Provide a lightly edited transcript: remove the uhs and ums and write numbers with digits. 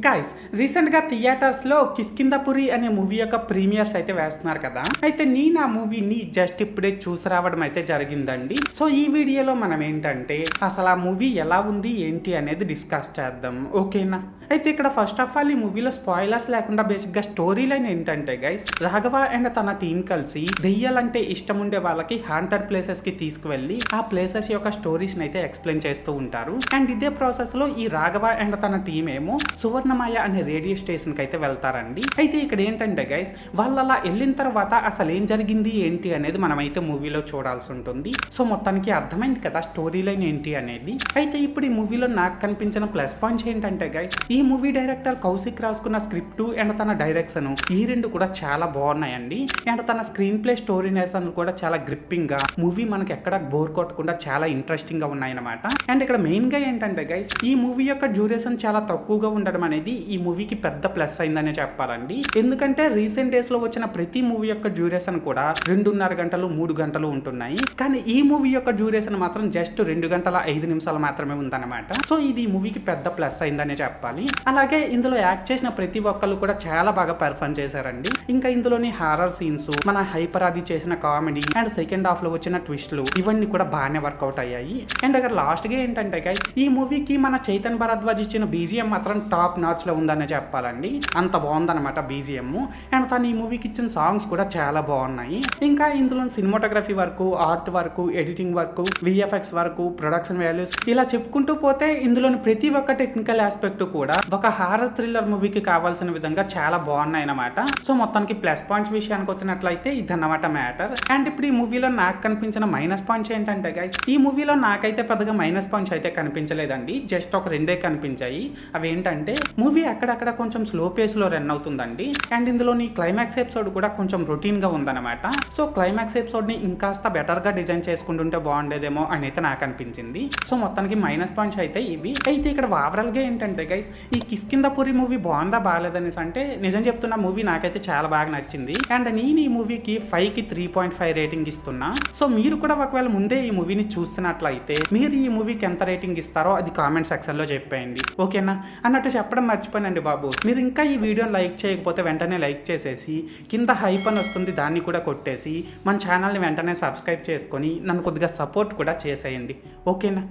Guys రీసెంట్గా థియేటర్స్లో కిష్కింధపురి అనే మూవీ యొక్క ప్రీమియర్స్ అయితే వేస్తున్నారు కదా. అయితే నేను ఆ మూవీని జస్ట్ ఇప్పుడే చూసి రావడం అయితే జరిగిందండి. సో ఈ వీడియోలో మనం ఏంటంటే అసలు ఆ మూవీ ఎలా ఉంది ఏంటి అనేది డిస్కస్ చేద్దాం, ఓకేనా. అయితే ఇక్కడ ఫస్ట్ ఆఫ్ ఆల్ ఈ మూవీలో స్పాయిలర్స్ లేకుండా బేసిక్గా స్టోరీ లైన్ ఏంటంటే గైస్, రాఘవ అండ్ తన టీం కలిసి దెయ్యాలంటే ఇష్టం ఉండే వాళ్ళకి హాంటెడ్ ప్లేసెస్ కి తీసుకువెళ్ళి ఆ ప్లేసెస్ యొక్క స్టోరీస్ అయితే ఎక్స్ప్లెయిన్ చేస్తూ ఉంటారు. అండ్ ఇదే ప్రాసెస్ లో ఈ రాఘవ అండ్ తన టీం ఏమో సువర్ణమాయ అనే రేడియో స్టేషన్ కి అయితే వెళ్తారండి. అయితే ఇక్కడ ఏంటంటే గైస్, వాళ్ళు అలా వెళ్ళిన తర్వాత అసలు ఏం జరిగింది ఏంటి అనేది మనమైతే మూవీలో చూడాల్సి ఉంటుంది. సో మొత్తానికి అర్థమైంది కదా స్టోరీ లైన్ ఏంటి అనేది. అయితే ఇప్పుడు ఈ మూవీలో నాకు కనిపించిన ప్లస్ పాయింట్స్ ఏంటంటే గైస్, ఈ మూవీ డైరెక్టర్ కౌశిక్ రాసుకున్న స్క్రిప్ట్ అండ్ తన డైరెక్షన్ ఈ రెండు కూడా చాలా బాగున్నాయండి. అండ్ తన స్క్రీన్ ప్లే స్టోరీ నేషన్ కూడా చాలా గ్రిప్పింగ్ గా, మూవీ మనకి ఎక్కడ బోర్ కొట్టకుండా చాలా ఇంట్రెస్టింగ్ గా ఉన్నాయన్నమాట. అండ్ ఇక్కడ మెయిన్ గా ఏంటంటే గైస్, ఈ మూవీ యొక్క డ్యూరేషన్ చాలా తక్కువగా ఉండడం అనేది ఈ మూవీకి పెద్ద ప్లస్ అయిందనే చెప్పాలండి. ఎందుకంటే రీసెంట్ డేస్ లో వచ్చిన ప్రతి మూవీ యొక్క డ్యూరేషన్ కూడా 2.5 గంటలు 3 గంటలు ఉంటున్నాయి. కానీ ఈ మూవీ యొక్క డ్యూరేషన్ మాత్రం జస్ట్ 2 గంటల 5 నిమిషాలు మాత్రమే ఉందన్నమాట. సో ఇది ఈ మూవీకి పెద్ద ప్లస్ అయిందనే చెప్పాలి. అలాగే ఇందులో యాక్ట్ చేసిన ప్రతి ఒక్కళ్ళు కూడా చాలా బాగా పెర్ఫార్మ్ చేశారండి. ఇంకా ఇందులోని హారర్ సీన్స్, మన హైపర్ అది చేసిన కామెడీ అండ్ సెకండ్ హాఫ్ లో వచ్చిన ట్విస్ట్లు ఇవన్నీ కూడా బాగానే వర్కౌట్ అయ్యాయి. అండ్ అక్కడ లాస్ట్ గా ఏంటంటే గైస్, ఈ మూవీకి మన చైతన్ భరద్వాజ్ ఇచ్చిన బీజిఎం మాత్రం టాప్ నాచ్ లో ఉందనే చెప్పాలండి. అంత బాగుందన్నమాట బీజిఎం. అండ్ తను ఈ మూవీకి ఇచ్చిన సాంగ్స్ కూడా చాలా బాగున్నాయి. ఇంకా ఇందులో cinematography work, art work, editing work, VFX work, production values ఇలా చెప్పుకుంటూ పోతే ఇందులోని ప్రతి ఒక్క టెక్నికల్ ఆస్పెక్ట్ కూడా ఒక హారర్ థ్రిల్లర్ మూవీకి కావాల్సిన విధంగా చాలా బాగున్నాయి అన్నమాట. సో మొత్తానికి ప్లస్ పాయింట్స్ విషయానికి వచ్చినట్లయితే ఇదన్నమాట మ్యాటర్. అండ్ ఇప్పుడు ఈ మూవీలో నాకు కనిపించిన మైనస్ పాయింట్స్ ఏంటంటే గైస్, ఈ మూవీలో నాకైతే పెద్దగా మైనస్ పాయింట్స్ అయితే కనిపించలేదండి. జస్ట్ ఒక రెండే కనిపించాయి. అవి ఏంటంటే మూవీ అక్కడక్కడ కొంచెం స్లో పేస్ లో రన్ అవుతుందండి. అండ్ ఇందులోని క్లైమాక్స్ ఎపిసోడ్ కూడా కొంచెం రొటీన్ గా ఉందన్నమాట. సో క్లైమాక్స్ ఎపిసోడ్ ని ఇంకాస్త బెటర్ గా డిజైన్ చేసుకుంటుంటే బాగుండేదేమో అని అయితే నాకు అనిపించింది. సో మొత్తానికి మైనస్ పాయింట్స్ అయితే ఇవి. అయితే ఇక్కడ ఓవరాల్ గా ఏంటంటే గైస్, ఈ కిష్కింధపురి మూవీ బాగుందా బాగాలేదనేసి అంటే నిజం చెప్తున్న మూవీ నాకైతే చాలా బాగా నచ్చింది. అండ్ నేను ఈ మూవీకి 5కి 3.5 రేటింగ్ ఇస్తున్నా. సో మీరు కూడా ఒకవేళ ముందే ఈ మూవీని చూస్తున్నట్లయితే మీరు ఈ మూవీకి ఎంత రేటింగ్ ఇస్తారో అది కామెంట్ సెక్షన్ లో చెప్పేయండి, ఓకేనా. అన్నట్టు చెప్పడం మర్చిపోయానండి బాబు, మీరు ఇంకా ఈ వీడియోని లైక్ చేయకపోతే వెంటనే లైక్ చేసేసి కింద హైప్ అని వస్తుంది దాన్ని కూడా కొట్టేసి మన ఛానల్ని వెంటనే సబ్స్క్రైబ్ చేసుకొని నన్ను కొద్దిగా సపోర్ట్ కూడా చేసేయండి, ఓకేనా.